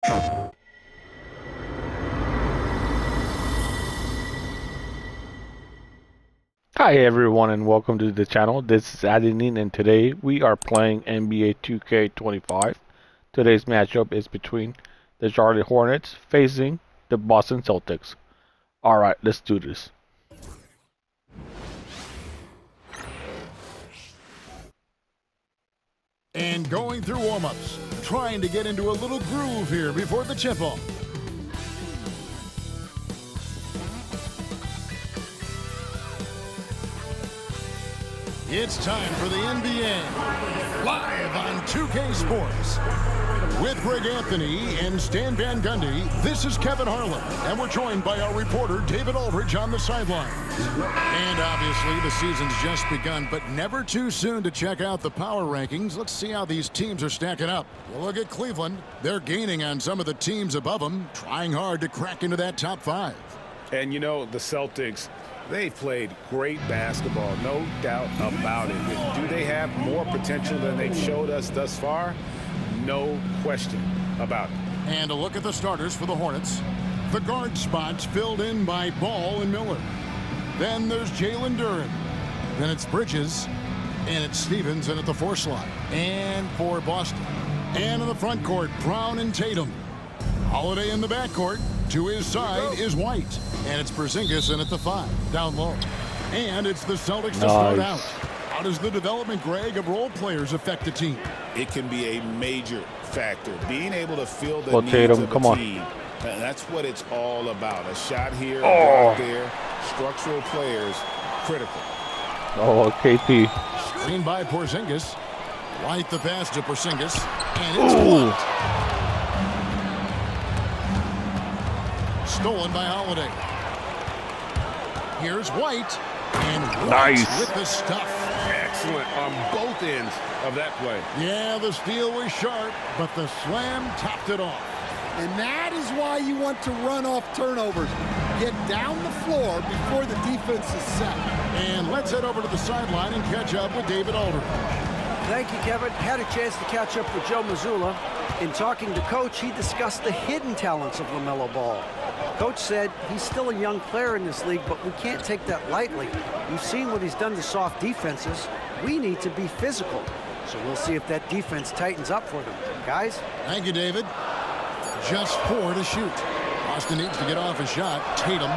Hi everyone and welcome to the channel. This is Adeline and today we are playing NBA 2K25. Today's matchup is between the Charlotte Hornets facing the Boston Celtics. Alright, let's do this. And going through warm-ups, trying to get into a little groove here before the tip-off. It's time for the NBA, live on 2K Sports. With Greg Anthony and Stan Van Gundy, this is Kevin Harlan, and we're joined by our reporter, David Aldridge, on the sidelines. And obviously, the season's just begun, but never too soon to check out the power rankings. Let's see how these teams are stacking up. We'll look at Cleveland. They're gaining on some of the teams above them, trying hard to crack into that top five. And you know, the Celtics, they've played great basketball, no doubt about it. Do they have more potential than they've showed us thus far? No question about it. And a look at the starters for the Hornets. The guard spots filled in by Ball and Miller. Then there's Jalen Duren. Then it's Bridges. And it's Stevens in at the 4 slot. And for Boston. And in the front court, Brown and Tatum. Holiday in the backcourt. To his side is White. And it's Porzingis in at the 5, down low. And it's the Celtics to start out. How does the development, Greg, of role players affect the team? It can be a major factor. Being able to fill the needs Tatum, of come a on. team. And that's what it's all about. A shot here, a block there. Structural players, critical. Oh, KP. Screen by Porzingis. White the pass to Porzingis. And it's blocked. Stolen by Holiday. Here's White. And White with the stuff. Excellent on both ends of that play. Yeah, the steal was sharp, but the slam topped it off. And that is why you want to run off turnovers. Get down the floor before the defense is set. And let's head over to the sideline and catch up with David Aldridge. Thank you, Kevin. Had a chance to catch up with Joe Mazzulla. In talking to Coach, he discussed the hidden talents of LaMelo Ball. Coach said he's still a young player in this league, but we can't take that lightly. You've seen what he's done to soft defenses. We need to be physical. So we'll see if that defense tightens up for them. Guys? Thank you, David. Just 4 to shoot. Boston needs to get off a shot. Tatum.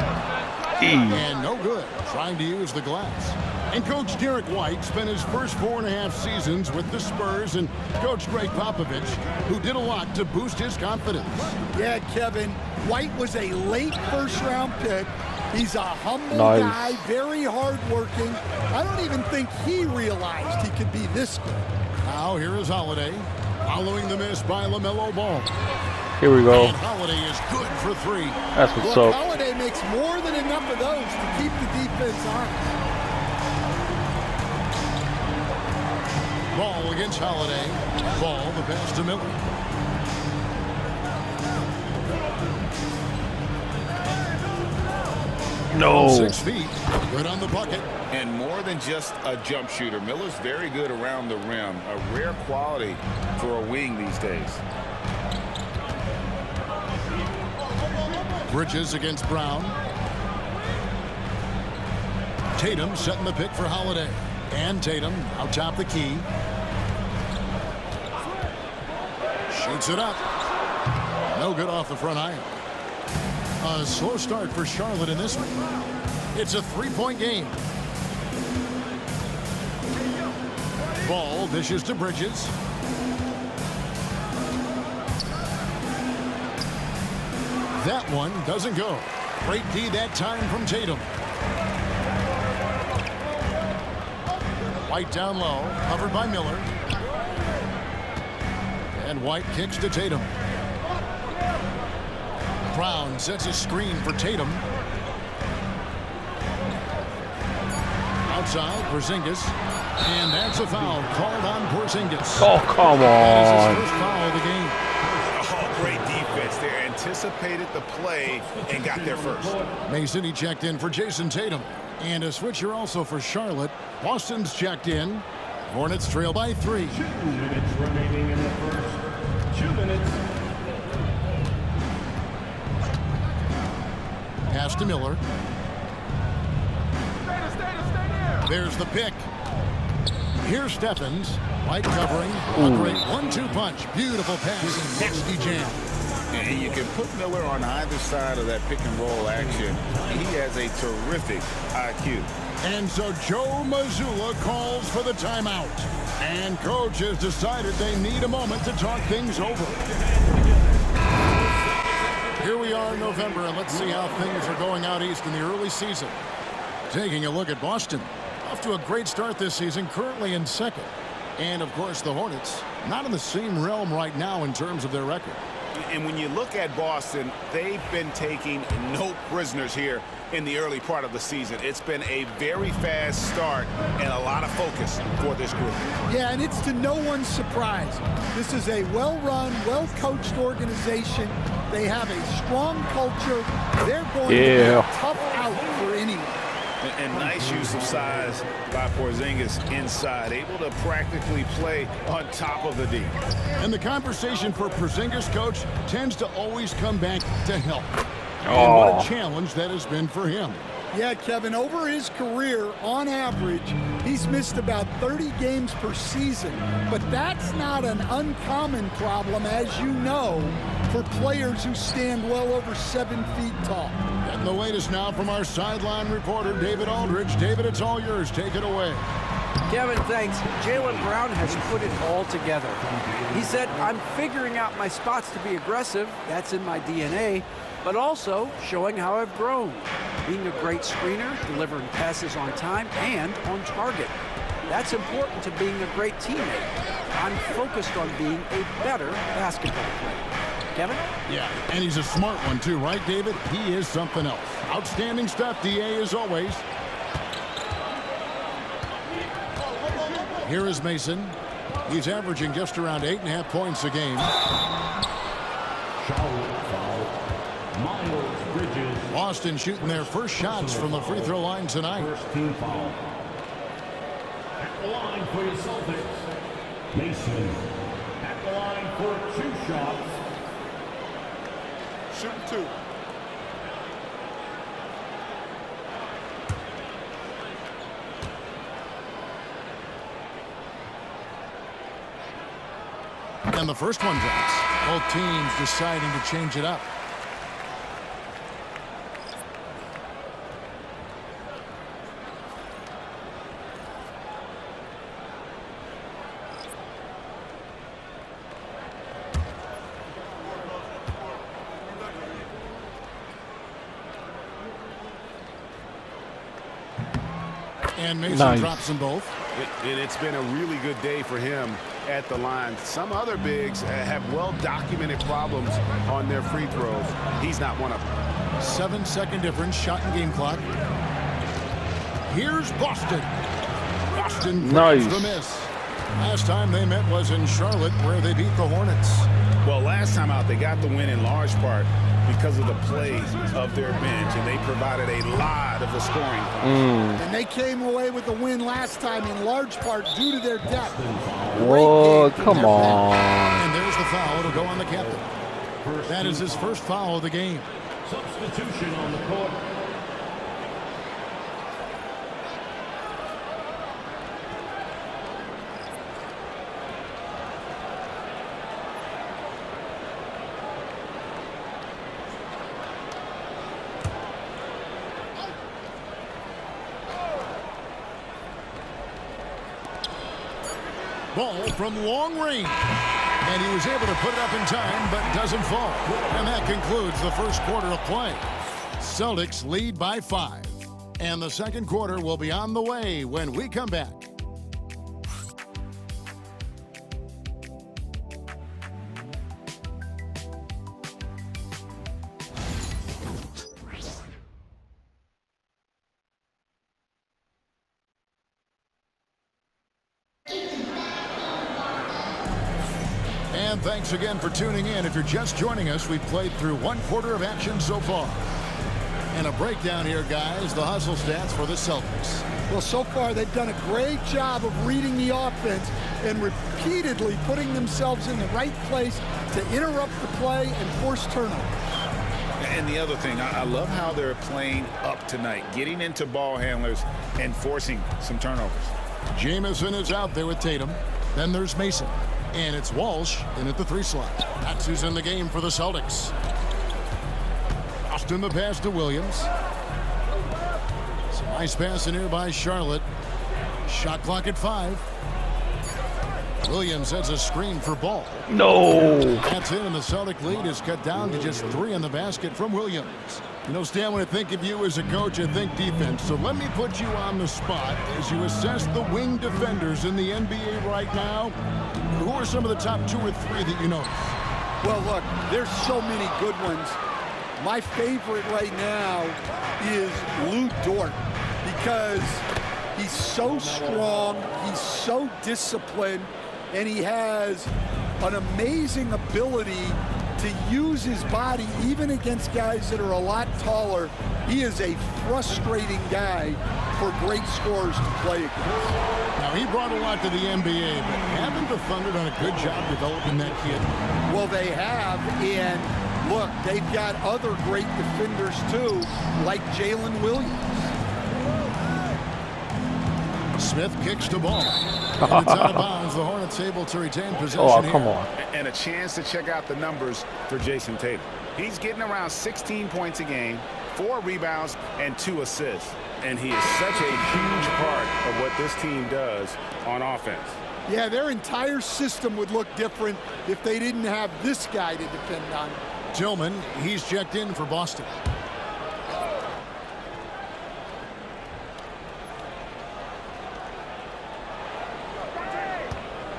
And no good. Trying to use the glass. And Coach Derek White spent his first 4.5 seasons with the Spurs and Coach Greg Popovich, who did a lot to boost his confidence. Yeah, Kevin, White was a late first-round pick. He's a humble guy, very hard-working. I don't even think he realized he could be this good. Now here is Holiday, following the miss by LaMelo Ball. Here we go. And Holiday is good for 3. That's what's up. Holiday makes more than enough of those to keep the defense honest. Ball against Holiday. Ball the pass to Miller. No. 6 feet. Good on the bucket. And more than just a jump shooter, Miller's very good around the rim. A rare quality for a wing these days. Bridges against Brown. Tatum setting the pick for Holiday. And Tatum out top the key. Shoots it up. No good off the front iron. A slow start for Charlotte in this one. It's a 3-point game. Ball dishes to Bridges. That one doesn't go. Great D that time from Tatum. White down low, covered by Miller. And White kicks to Tatum. Brown sets a screen for Tatum. Outside, Porzingis. And that's a foul called on Porzingis. Oh, come That is his on. first foul of the game. Oh, great defense there. Anticipated the play and got there first. Mason, he checked in for Jason Tatum. And a switcher also for Charlotte. Boston's checked in. Hornets trail by 3. 2 minutes remaining in the first. 2 minutes. Pass to Miller. There's the pick. Here's Stephens. White covering. A great 1-2 punch. Beautiful pass and nasty jam. And you can put Miller on either side of that pick and roll action. He has a terrific IQ. And so Joe Mazzulla calls for the timeout. And coach has decided they need a moment to talk things over. Here we are in November, and let's see how things are going out east in the early season. Taking a look at Boston. Off to a great start this season, currently in second. And, of course, the Hornets, not in the same realm right now in terms of their record. And when you look at Boston, they've been taking no prisoners here in the early part of the season. It's been a very fast start and a lot of focus for this group. Yeah, and it's to no one's surprise. This is a well-run, well-coached organization. They have a strong culture. They're going to be a tough out for anyone. And nice use of size by Porzingis inside, able to practically play on top of the D. And the conversation for Porzingis, coach, tends to always come back to help. And what a challenge that has been for him. Yeah, Kevin, over his career, on average, he's missed about 30 games per season. But that's not an uncommon problem, as you know, for players who stand well over 7 feet tall. And the latest now from our sideline reporter, David Aldridge. David, it's all yours. Take it away. Kevin, thanks. Jaylen Brown has put it all together. He said, I'm figuring out my spots to be aggressive. That's in my DNA. But also showing how I've grown. Being a great screener, delivering passes on time and on target. That's important to being a great teammate. I'm focused on being a better basketball player. Kevin? Yeah, and he's a smart one too, right, David? He is something else. Outstanding stuff, DA, as always. Here is Mason. He's averaging just around 8.5 points a game. Boston shooting their first shots from the free throw line tonight. First team foul. At the line for your Celtics, Mason. At the line for 2 shots. Shooting 2. And the first one drops. Both teams deciding to change it up. And Mason drops them both. It's been a really good day for him at the line. Some other bigs have well-documented problems on their free throws. He's not one of them. 7-second difference, shot and game clock. Here's Boston. Boston breaks the miss. Last time they met was in Charlotte, where they beat the Hornets. Well, last time out, they got the win in large part because of the plays of their bench, and they provided a lot of the scoring. And they came away with the win last time in large part due to their depth. Whoa, come on. And there's the foul. It'll go on the captain. That is his first foul of the game. Substitution on the court. Ball from long range. And he was able to put it up in time, but doesn't fall. And that concludes the first quarter of play. Celtics lead by 5. And the second quarter will be on the way when we come back. And thanks again for tuning in. If you're just joining us, we've played through 1 quarter of action so far. And a breakdown here, guys, the hustle stats for the Celtics. Well, so far they've done a great job of reading the offense and repeatedly putting themselves in the right place to interrupt the play and force turnovers. And the other thing, I love how they're playing up tonight, getting into ball handlers and forcing some turnovers. Jamison is out there with Tatum. Then there's Mason. And it's Walsh in at the 3 slot. That's who's in the game for the Celtics. Austin the pass to Williams. Some nice pass in here by Charlotte. Shot clock at 5. Williams has a screen for Ball. No. That's in, and the Celtic lead is cut down to just 3 in the basket from Williams. You know, Stan, when I think of you as a coach, I think defense. So let me put you on the spot as you assess the wing defenders in the NBA right now. Who are some of the top 2 or 3 that you notice? Well, look, there's so many good ones. My favorite right now is Lou Dort because he's so strong, he's so disciplined, and he has an amazing ability to use his body even against guys that are a lot taller. He is a frustrating guy for great scorers to play against. Now, he brought a lot to the NBA, but haven't the Thunder done a good job developing that kid? Well, they have, and look, they've got other great defenders too, like Jalen Williams. Smith kicks the ball. And it's out of bounds. The Hornets able to retain possession. Oh, come on. And a chance to check out the numbers for Jason Tatum. He's getting around 16 points a game, 4 rebounds, and 2 assists. And he is such a huge part of what this team does on offense. Yeah, their entire system would look different if they didn't have this guy to depend on. Tillman, he's checked in for Boston.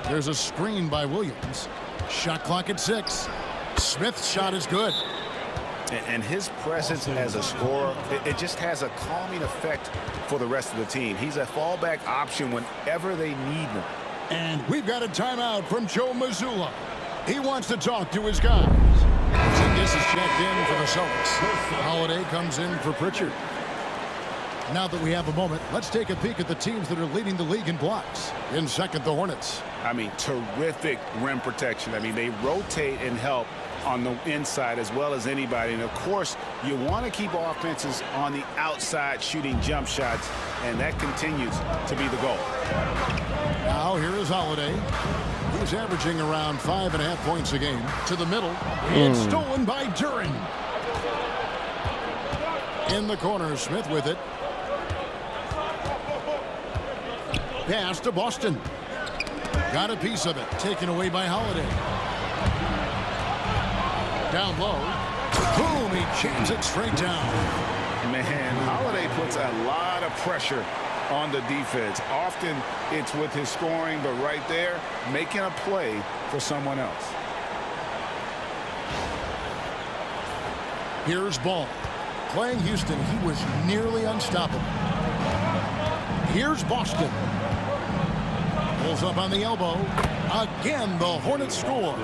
There's a screen by Williams. Shot clock at 6. Smith's shot is good. And his presence as a scorer, it just has a calming effect for the rest of the team. He's a fallback option whenever they need one. And we've got a timeout from Joe Mazzulla. He wants to talk to his guys. This is checked in for the Celtics. Holiday comes in for Pritchard. Now that we have a moment, let's take a peek at the teams that are leading the league in blocks. In second, the Hornets. I mean, terrific rim protection. I mean, they rotate and help on the inside as well as anybody. And, of course, you want to keep offenses on the outside shooting jump shots, and that continues to be the goal. Now here is Holiday. He's averaging around 5.5 points a game. To the middle. It's stolen by Duren. In the corner, Smith with it. Pass to Boston. Got a piece of it. Taken away by Holiday. Down low. Boom, he jams it straight down. Man, Holiday puts a lot of pressure on the defense. Often it's with his scoring, but right there, making a play for someone else. Here's Ball. Playing Houston, he was nearly unstoppable. Here's Boston. Pulls up on the elbow. Again, the Hornets score.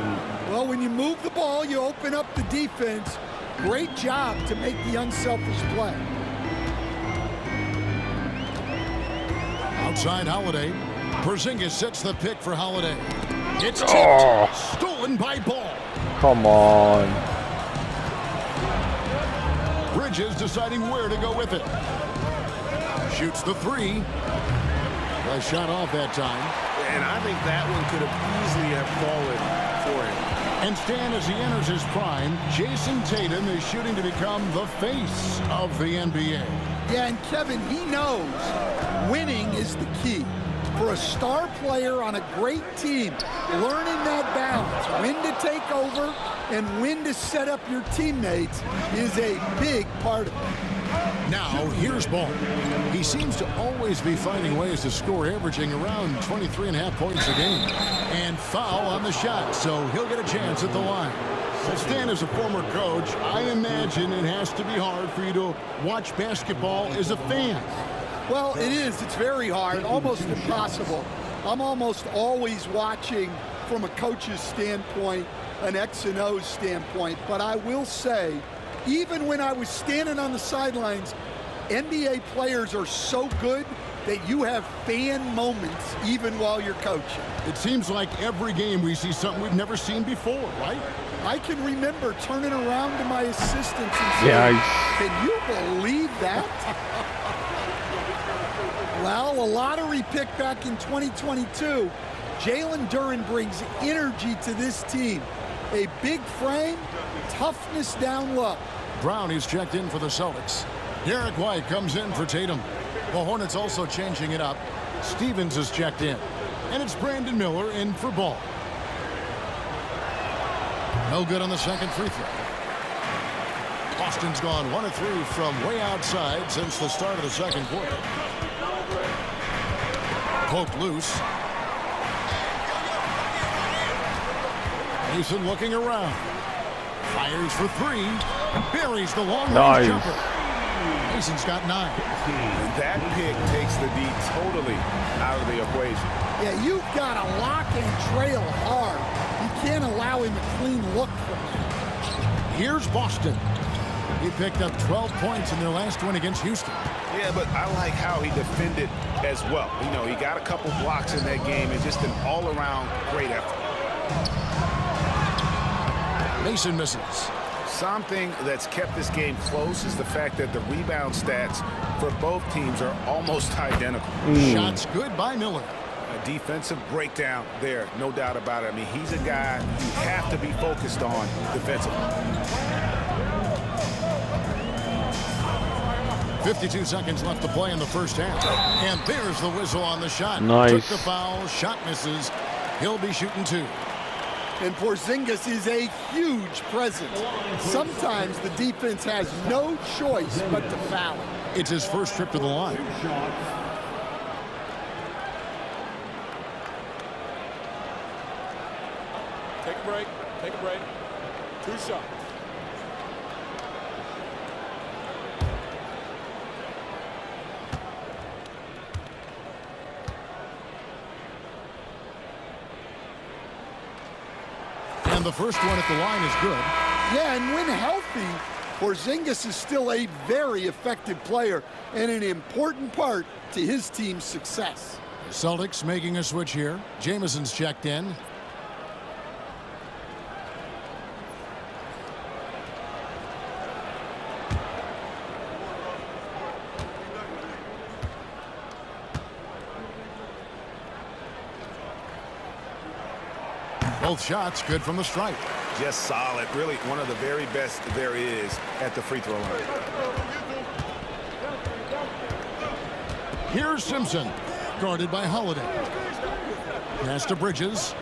Well, when you move the ball, you open up the defense. Great job to make the unselfish play. Outside Holiday. Porzingis sets the pick for Holiday. It's tipped. Stolen by Ball. Come on. Bridges deciding where to go with it. Shoots the 3. A shot off that time. And I think that one could have easily have fallen for him. And Stan, as he enters his prime, Jason Tatum is shooting to become the face of the NBA. Yeah, and Kevin, he knows winning is the key. For a star player on a great team, learning that balance, when to take over and when to set up your teammates is a big part of it. Now, here's Ball. He seems to always be finding ways to score, averaging around 23.5 points a game. And foul on the shot, so he'll get a chance at the line. Well, Stan, as a former coach, I imagine it has to be hard for you to watch basketball as a fan. Well, it is. It's very hard, almost impossible. I'm almost always watching from a coach's standpoint, an X and O's standpoint. But I will say, even when I was standing on the sidelines, NBA players are so good that you have fan moments even while you're coaching. It seems like every game we see something we've never seen before, right? I can remember turning around to my assistants and saying, Yeah, can you believe that? Well, a lottery pick back in 2022. Jalen Duren brings energy to this team. A big frame, toughness down low. Brown is checked in for the Celtics. Derek White comes in for Tatum. The Hornets also changing it up. Stevens is checked in. And it's Brandon Miller in for Ball. No good on the second free throw. Boston's gone 1 of 3 from way outside since the start of the second quarter. Poked loose. Mason looking around. Fires for 3. Buries the long-range jumper. Mason's got 9. And that pick takes the D totally out of the equation. Yeah, you've got to lock and trail hard. You can't allow him a clean look from that. Here's Boston. He picked up 12 points in their last one against Houston. Yeah, but I like how he defended as well. You know, he got a couple blocks in that game and just an all-around great effort. Mason misses. Something that's kept this game close is the fact that the rebound stats for both teams are almost identical. Shots good by Miller. A defensive breakdown there, no doubt about it. I mean, he's a guy you have to be focused on defensively. 52 seconds left to play in the first half. And there's the whistle on the shot. Nice. Took the foul, shot misses. He'll be shooting 2. And Porzingis is a huge presence. Sometimes the defense has no choice but to foul him. It's his first trip to the line. Take a break. Take a break. 2 shots. And the first one at the line is good. Yeah, and when healthy, Porzingis is still a very effective player and an important part to his team's success. Celtics making a switch here. Jameson's checked in. Both shots good from the stripe. Just solid. Really one of the very best there is at the free throw line. Here's Simpson, guarded by Holiday. Pass to Bridges.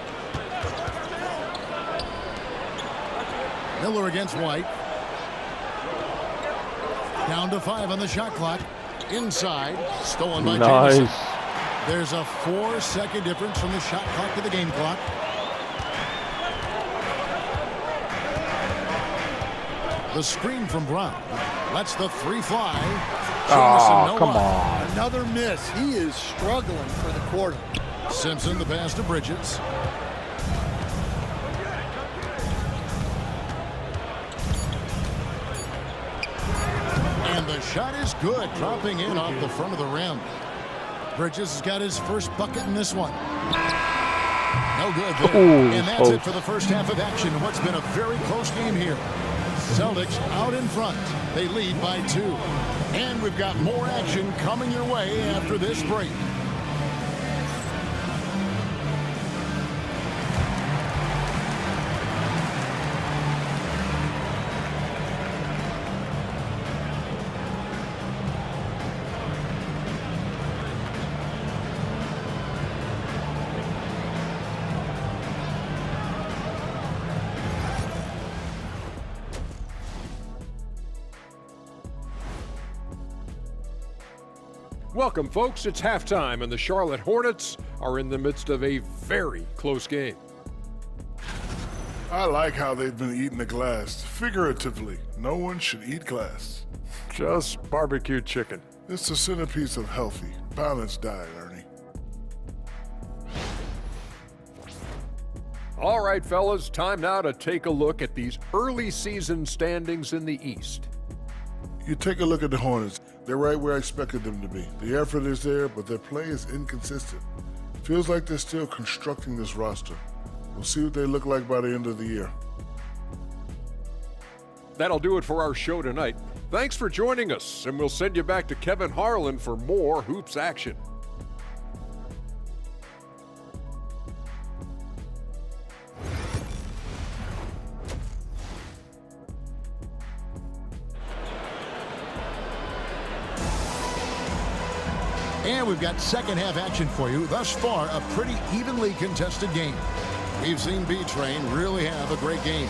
Miller against White. Down to 5 on the shot clock. Inside, stolen by Jameson. nice. There's a 4-second difference from the shot clock to the game clock. The screen from Brown. Lets the 3 fly. Oh, no come luck. on. Another miss. He is struggling for the quarter. Simpson the pass to Bridges. And the shot is good, dropping in off the front of the rim. Bridges has got his first bucket in this one. No good there. Ooh, And that's it for the first half of action in what's been a very close game here. Celtics out in front. They lead by 2. And we've got more action coming your way after this break. Welcome, folks. It's halftime, and the Charlotte Hornets are in the midst of a very close game. I like how they've been eating the glass. Figuratively, no one should eat glass. Just barbecue chicken. It's the centerpiece of healthy, balanced diet, Ernie. All right, fellas, time now to take a look at these early season standings in the East. You take a look at the Hornets. They're right where I expected them to be. The effort is there, but their play is inconsistent. Feels like they're still constructing this roster. We'll see what they look like by the end of the year. that'll do it for our show tonight. Thanks for joining us, and we'll send you back to Kevin Harlan for more hoops action. And we've got second half action for you. Thus far, a pretty evenly contested game. We've seen B-Train really have a great game.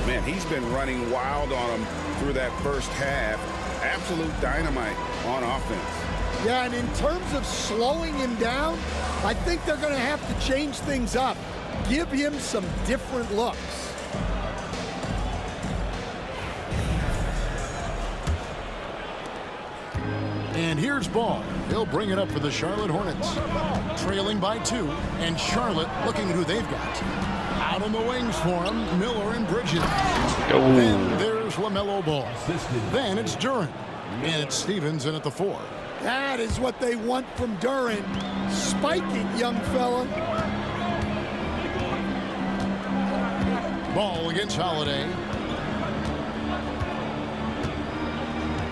Man, he's been running wild on them through that first half. Absolute dynamite on offense. Yeah, and in terms of slowing him down, I think they're going to have to change things up. Give him some different looks. And here's Ball. He'll bring it up for the Charlotte Hornets. Trailing by 2, and Charlotte looking at who they've got. Out on the wings for him, Miller and Bridges. Then there's LaMelo Ball. Then it's Duren. And it's Stevens in at the 4. That is what they want from Duren. Spike it, young fella. Ball against Holiday.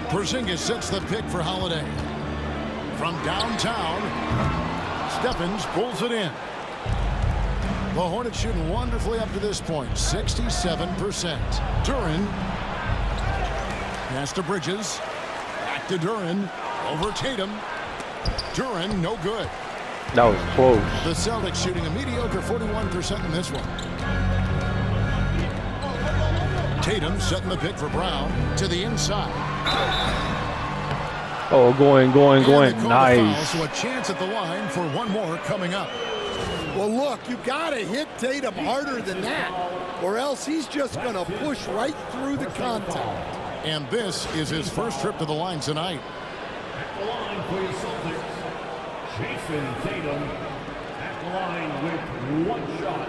Porzingis sets the pick for Holiday. From downtown, Stephens pulls it in. The Hornets shooting wonderfully up to this point, 67%. Duren. Pass to Bridges. Back to Duren. Over Tatum. Duren, no good. That was close. The Celtics shooting a mediocre 41% in this one. Tatum setting the pick for Brown to the inside. Oh, going. Nice. So a chance at the line for one more coming up. Well, look, you got to hit Tatum harder than that, or else he's just going to push right through the contact. And this is his first trip to the line tonight. At the line for your Celtics, Jason Tatum at the line with 1 shot.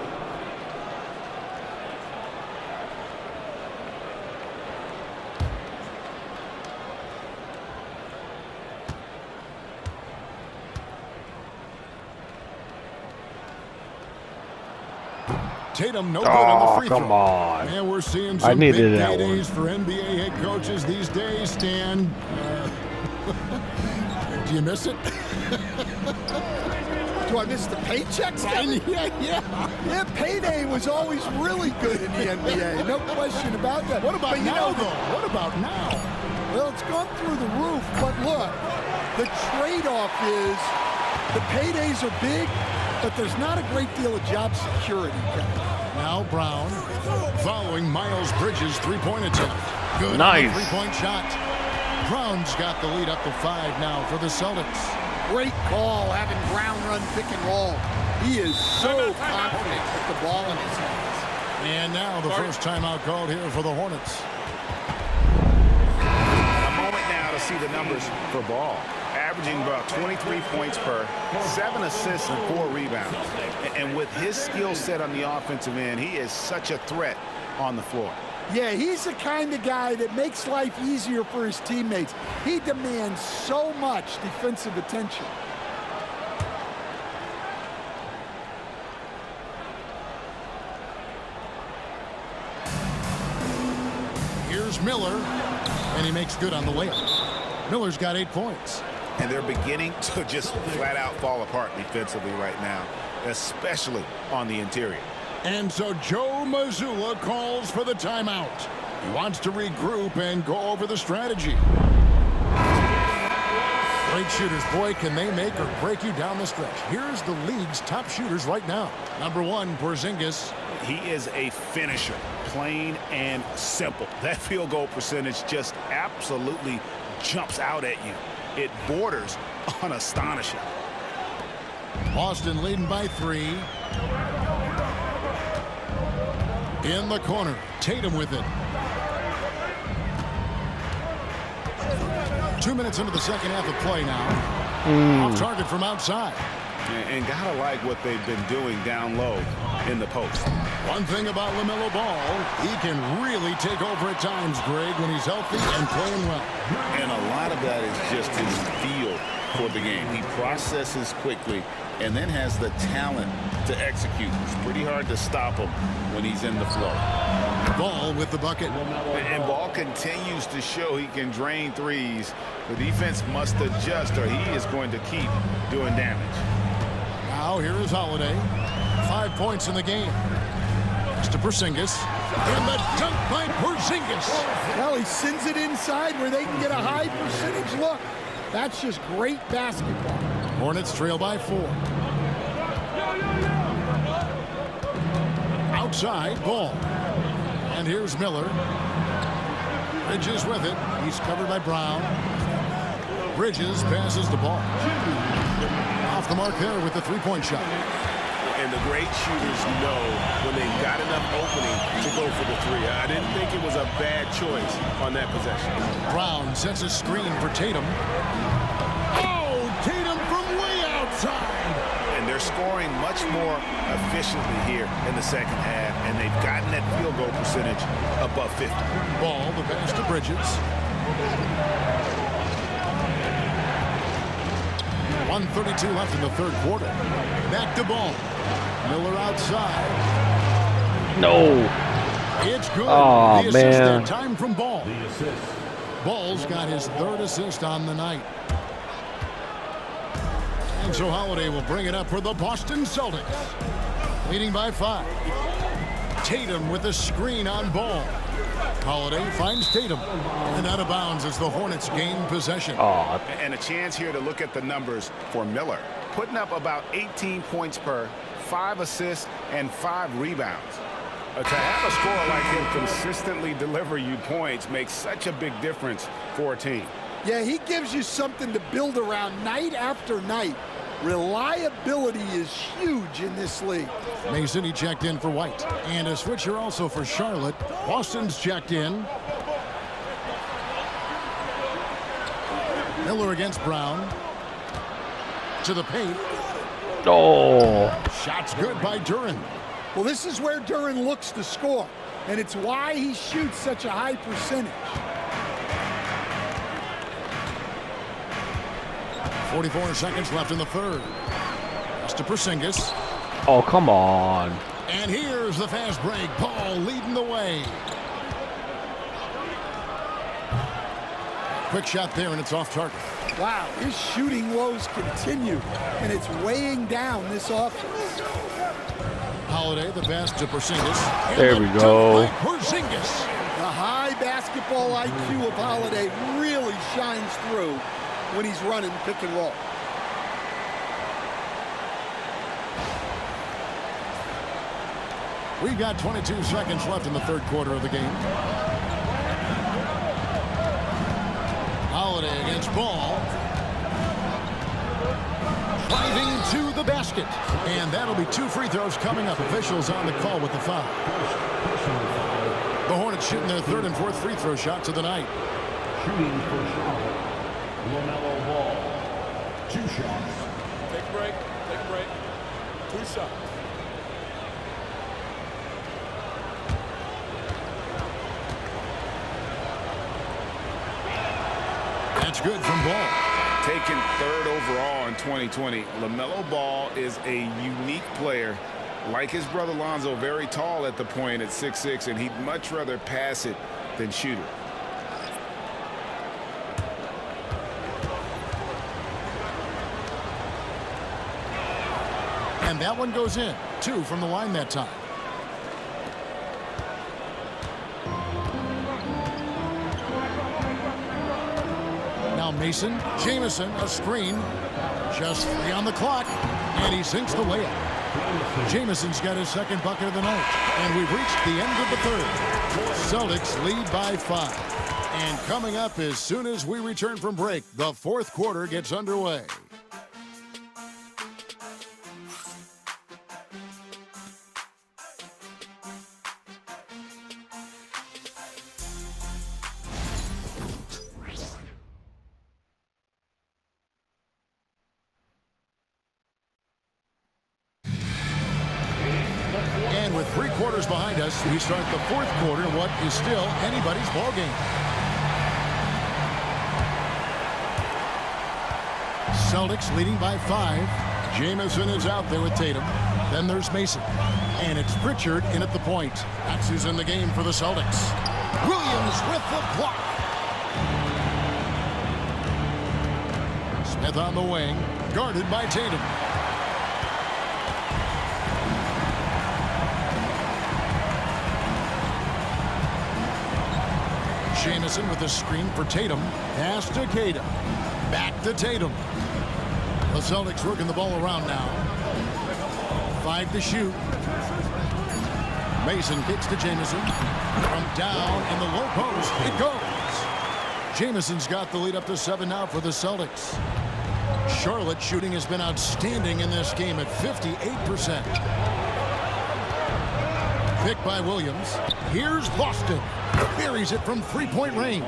Tatum no good on the free throw. Come on. And we're seeing some big paydays for NBA head coaches these days, Stan. Do you miss it? Do I miss the paychecks? Yeah, payday was always really good in the NBA. No question about that. What about now, though? What about now? Well, it's gone through the roof, but look, the trade-off is the paydays are big, but there's not a great deal of job security. Now Brown following Miles Bridges' three-point attempt. Good nice three-point shot. Brown's got the lead up to 5 now for the Celtics. Great call having Brown run pick and roll. He is so confident with the ball in his hands. And now the first timeout called here for the Hornets. A moment now to see the numbers for Ball. Averaging about 23 points per, 7 assists and 4 rebounds. And with his skill set on the offensive end, he is such a threat on the floor. Yeah, he's the kind of guy that makes life easier for his teammates. He demands so much defensive attention. Here's Miller, and he makes good on the layup. Miller's got 8 points. And they're beginning to just flat out fall apart defensively right now, especially on the interior. And so Joe Mazzulla calls for the timeout. He wants to regroup and go over the strategy. Great shooters, boy, can they make or break you down the stretch. Here's the league's top shooters right now. Number 1, Porzingis. He is a finisher, plain and simple. That field goal percentage just absolutely jumps out at you. It borders on astonishing. Boston leading by 3. In the corner, Tatum with it. 2 minutes into the second half of play now. Off target from outside. And gotta like what they've been doing down low in the post. One thing about LaMelo Ball, he can really take over at times, Greg, when he's healthy and playing well. And a lot of that is just his feel for the game. He processes quickly and then has the talent to execute. It's pretty hard to stop him when he's in the flow. Ball with the bucket. And Ball continues to show he can drain threes. The defense must adjust or he is going to keep doing damage. Now here is Holiday. 5 points in the game. It's to Porzingis. And the dunk by Porzingis. Well, he sends it inside where they can get a high percentage look. That's just great basketball. Hornets trail by 4. Outside, Ball. And here's Miller. Bridges with it. He's covered by Brown. Bridges passes the ball. Off the mark there with the three-point shot. And the great shooters know when they've got enough opening to go for the three. I didn't think it was a bad choice on that possession. Brown sets a screen for Tatum. Oh, Tatum from way outside. And they're scoring much more efficiently here in the second half, and they've gotten that field goal percentage above 50. Ball, the pass to Bridges. 1:32 left in the third quarter. Back to Ball. Miller outside. No. It's good. Oh, the assist man. that time from Ball. Ball's got his third assist on the night. And so Holiday will bring it up for the Boston Celtics. Leading by 5. Tatum with the screen on Ball. Holiday finds Tatum. And out of bounds as the Hornets gain possession. Oh, And a chance here to look at the numbers for Miller. Putting up about 18 points per, 5 assists, and 5 rebounds. To have a scorer like him consistently deliver you points makes such a big difference for a team. Yeah, he gives you something to build around night after night. Reliability is huge in this league. Mason, he checked in for White. And a switcher also for Charlotte. Boston's checked in. Miller against Brown. To the paint. no. Shots good by Duran. Well, this is where Duran looks to score, and it's why he shoots such a high percentage. 44 seconds left in the third. Pass to Porzingis. Oh, come on. And here's the fast break. Ball leading the way. Quick shot there, and it's off target. Wow, his shooting woes continue, and it's weighing down this offense. Holiday, the pass to Porzingis. And There the we dunk go. by Porzingis. The high basketball IQ of Holiday really shines through when he's running pick and roll. We've got 22 seconds left in the third quarter of the game. Holiday against Ball. Driving to the basket. And that'll be 2 free throws coming up. Officials on the call with the foul. The Hornets shooting their third and fourth free throw shots of the night. Shooting for Charlotte, LaMelo Ball. 2 shots. Take a break. Take a break. 2 shots. That's good from Ball. Taken third overall in 2020, LaMelo Ball is a unique player. Like his brother Lonzo, very tall at the point at 6'6", and he'd much rather pass it than shoot it. And that one goes in. 2 from the line that time. Now Mason, Jamison, a screen. Just 3 on the clock. And he sinks the layup. Jamison's got his second bucket of the night. And we've reached the end of the third. Celtics lead by 5. And coming up as soon as we return from break, the fourth quarter gets underway. And with 3 quarters behind us, we start the fourth quarter in what is still anybody's ball game. Celtics leading by 5. Jamison is out there with Tatum. Then there's Mason. And it's Pritchard in at the point. That's who's in the game for the Celtics. Williams with the block. Smith on the wing, guarded by Tatum. Jamison with a screen for Tatum. Pass to Tatum. Back to Tatum. The Celtics working the ball around now. 5 to shoot. Mason kicks to Jamison. From down in the low post, it goes. Jamison's got the lead up to 7 now for the Celtics. Charlotte shooting has been outstanding in this game at 58%. Picked by Williams. Here's Boston. Buries it from three-point range.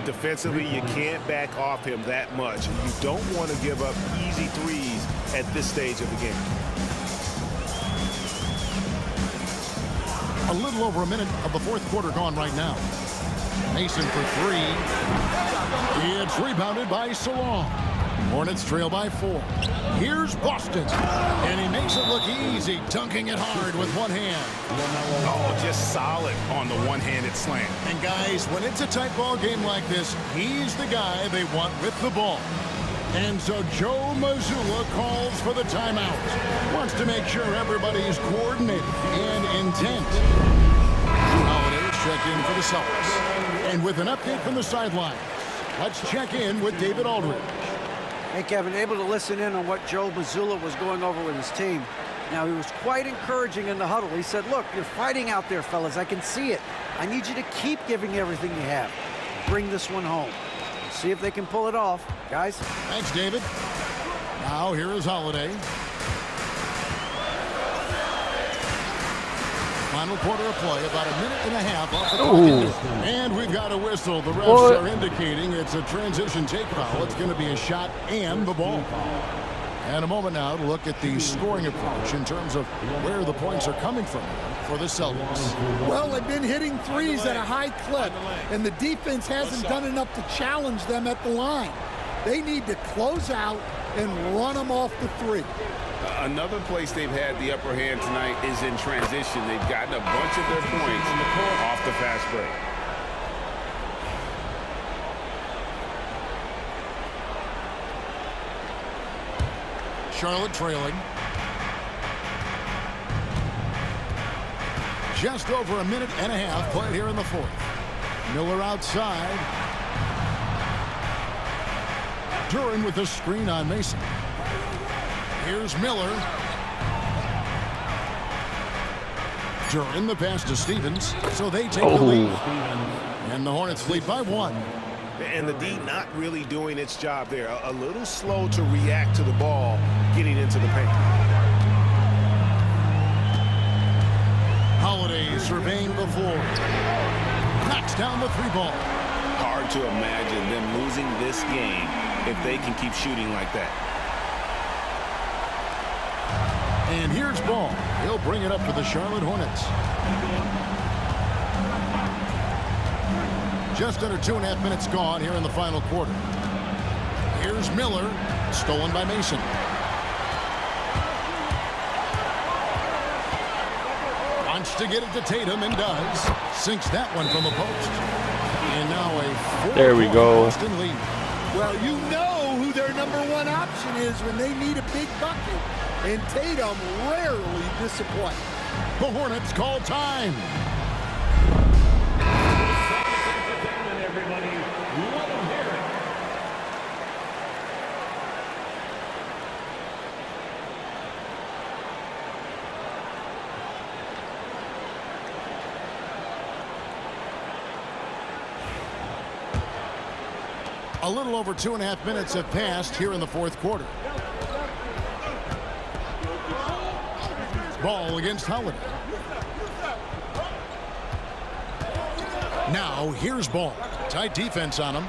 Defensively, you can't back off him that much. You don't want to give up easy threes at this stage of the game. A little over a minute of the fourth quarter gone right now. Mason for 3. It's rebounded by Salon. Hornets trail by 4. Here's Boston. And he makes it look easy, dunking it hard with one hand. Oh, just solid on the one-handed slam. And guys, when it's a tight ball game like this, he's the guy they want with the ball. And so Joe Mazzulla calls for the timeout. Wants to make sure everybody is coordinated and intent. Holidays check in for the Celtics. And with an update from the sideline, let's check in with David Aldridge. Hey, Kevin, able to listen in on what Joe Mazzulla was going over with his team. Now, he was quite encouraging in the huddle. He said, look, you're fighting out there, fellas. I can see it. I need you to keep giving everything you have. Bring this one home. See if they can pull it off. Guys? Thanks, David. Now, here is Holiday. Final quarter of play, about a minute and a half off the clock. And we've got a whistle. The refs are indicating it's a transition take foul. It's going to be a shot and the ball. And a moment now to look at the scoring approach in terms of where the points are coming from for the Celtics. Well, they've been hitting threes at a high clip, and the defense hasn't done enough to challenge them at the line. They need to close out and run them off the three. Another place they've had the upper hand tonight is in transition. They've gotten a bunch of their points off the fast break. Charlotte trailing. Just over a minute and a half played here in the fourth. Miller outside. Duran with a screen on Mason. Here's Miller. Duran the pass to Stevens. So they take the lead. And the Hornets lead by 1. And the D not really doing its job there. A little slow to react to the ball getting into the paint. Holiday surveying the floor. Knocks down the 3-ball. Hard to imagine them losing this game if they can keep shooting like that. And here's Ball. He'll bring it up for the Charlotte Hornets. Just under 2.5 minutes gone here in the final quarter. Here's Miller. Stolen by Mason. Wants to get it to Tatum and does. Sinks that one from the post. And now a 4 There we go. Boston lead. Well, you know who their number one option is when they need a big bucket. And Tatum rarely disappoints. The Hornets call time. Everybody, let them hear it. A little over 2.5 minutes have passed here in the fourth quarter. Ball against Holiday. Now here's Ball. Tight defense on him.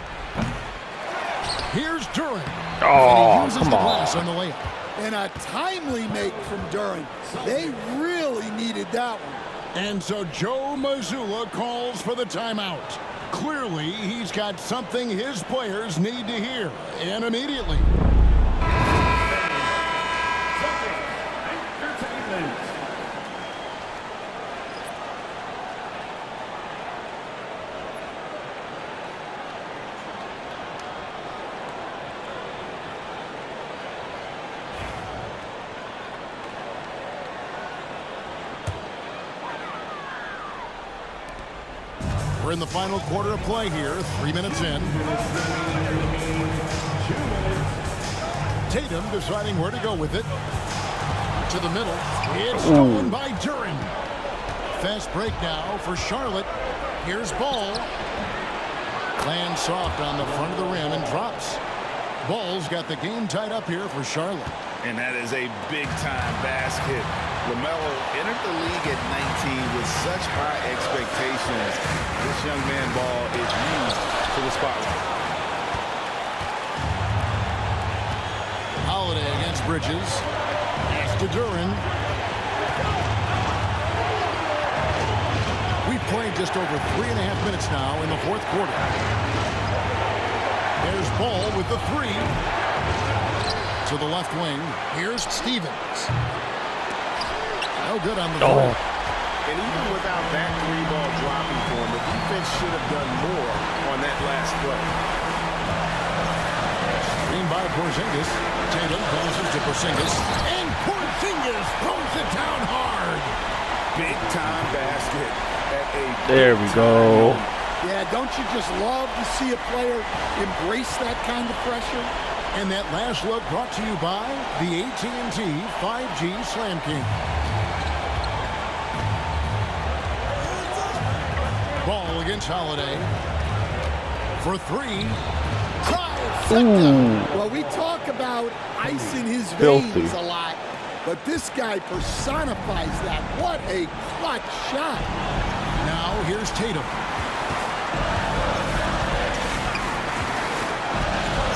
Here's Duran. Oh, and he uses come the on. glass on the layup. And a timely make from Duran. They really needed that one. And so Joe Mazzulla calls for the timeout. Clearly, he's got something his players need to hear, and immediately. We're in the final quarter of play here, 3 minutes in. Tatum deciding where to go with it. To the middle. It's stolen by Duren. Fast break now for Charlotte. Here's Ball. Lands soft on the front of the rim and drops. Ball's got the game tied up here for Charlotte. And that is a big-time basket. LaMelo entered the league at 19 with such high expectations. This young man Ball is used to the spotlight. Holiday against Bridges. Pass to Duren. We've played just over 3.5 minutes now in the fourth quarter. There's Ball with the three. To the left wing. Here's Stevens. No good on the three. And even without that three ball dropping for him, the defense should have done more on that last play. Screen by Porzingis. Tatum passes to Porzingis. And Porzingis throws it down hard. Big time basket at a There we go. Yeah, don't you just love to see a player embrace that kind of pressure? And that last look brought to you by the AT&T 5G Slam King. Ball against Holiday. For three. Well, we talk about ice in his Filthy. veins a lot, but this guy personifies that. What a clutch shot. Now here's Tatum.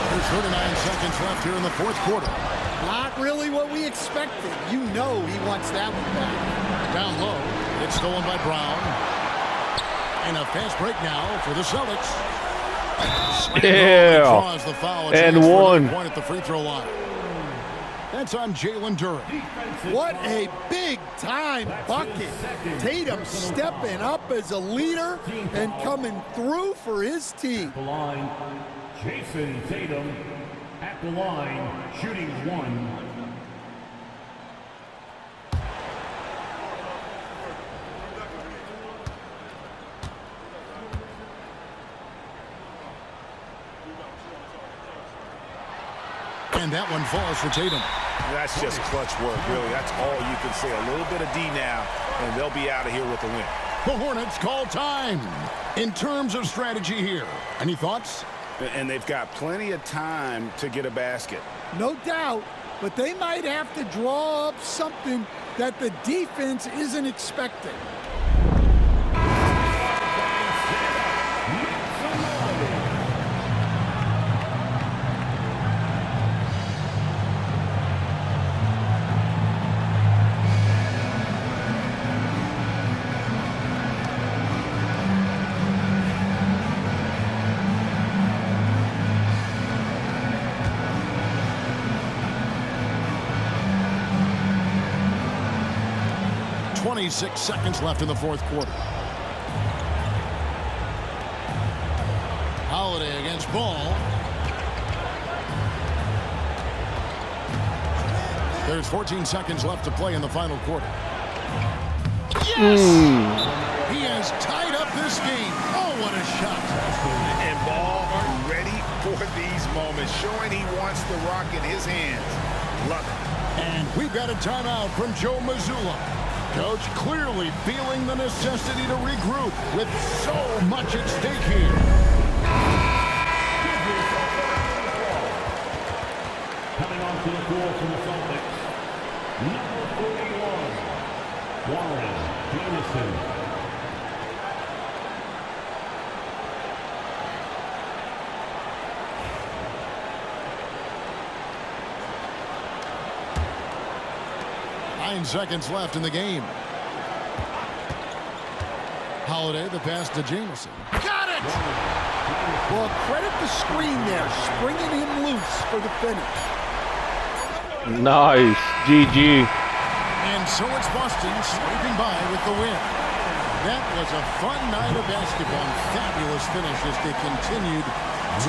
There's 39 seconds left here in the fourth quarter. Not really what we expected. You know he wants that one back. Down low. It's stolen by Brown. And a fast break now for the Celtics. Yeah. Draws the foul. And one. Point at the free throw line. That's on Jalen Duren. What a big-time bucket. Tatum stepping up as a leader and coming through for his team. The line, Jason Tatum at the line, shooting one. And that one falls for Tatum. That's just clutch work, really. That's all you can say. A little bit of D now, and they'll be out of here with a win. The Hornets call time. In terms of strategy here, any thoughts? And they've got plenty of time to get a basket. No doubt, but they might have to draw up something that the defense isn't expecting. Six seconds left in the fourth quarter. Holiday against Ball. There's 14 seconds left to play in the final quarter. Yes! He has tied up this game. Oh, what a shot. And Ball ready for these moments, showing he wants the rock in his hands. Love it. And we've got a timeout from Joe Mazzulla. Coach clearly feeling the necessity to regroup with so much at stake here. Coming onto the floor from the Celtics, number 41, Warren Jamison. Seconds left in the game. Holiday, the pass to Jamison. Got it! Well, credit the screen there, springing him loose for the finish. Nice. GG. And so it's Boston sweeping by with the win. That was a fun night of basketball. Fabulous finish as they continued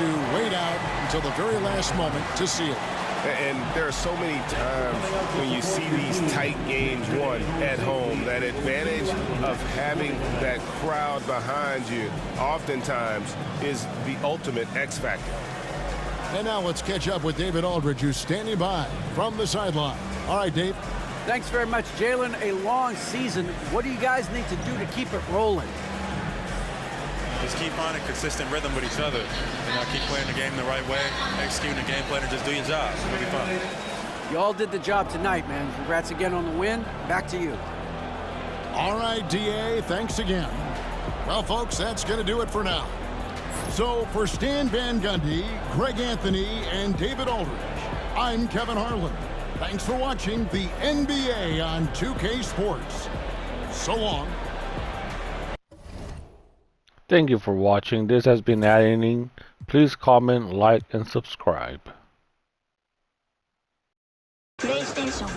to wait out until the very last moment to see it. And there are so many times when you see these tight games won at home, that advantage of having that crowd behind you oftentimes is the ultimate X factor. And now let's catch up with David Aldridge, who's standing by from the sideline. All right, Dave. Thanks very much, Jalen. A long season. What do you guys need to do to keep it rolling? Just keep finding consistent rhythm with each other. Keep playing the game the right way, executing the game plan, and just do your job. It'll be fun. You all did the job tonight, man. Congrats again on the win. Back to you. All right, DA, thanks again. Well, folks, that's going to do it for now. So for Stan Van Gundy, Greg Anthony, and David Aldridge, I'm Kevin Harlan. Thanks for watching the NBA on 2K Sports. So long. Thank you for watching. This has been Adding. Please comment, like, and subscribe. PlayStation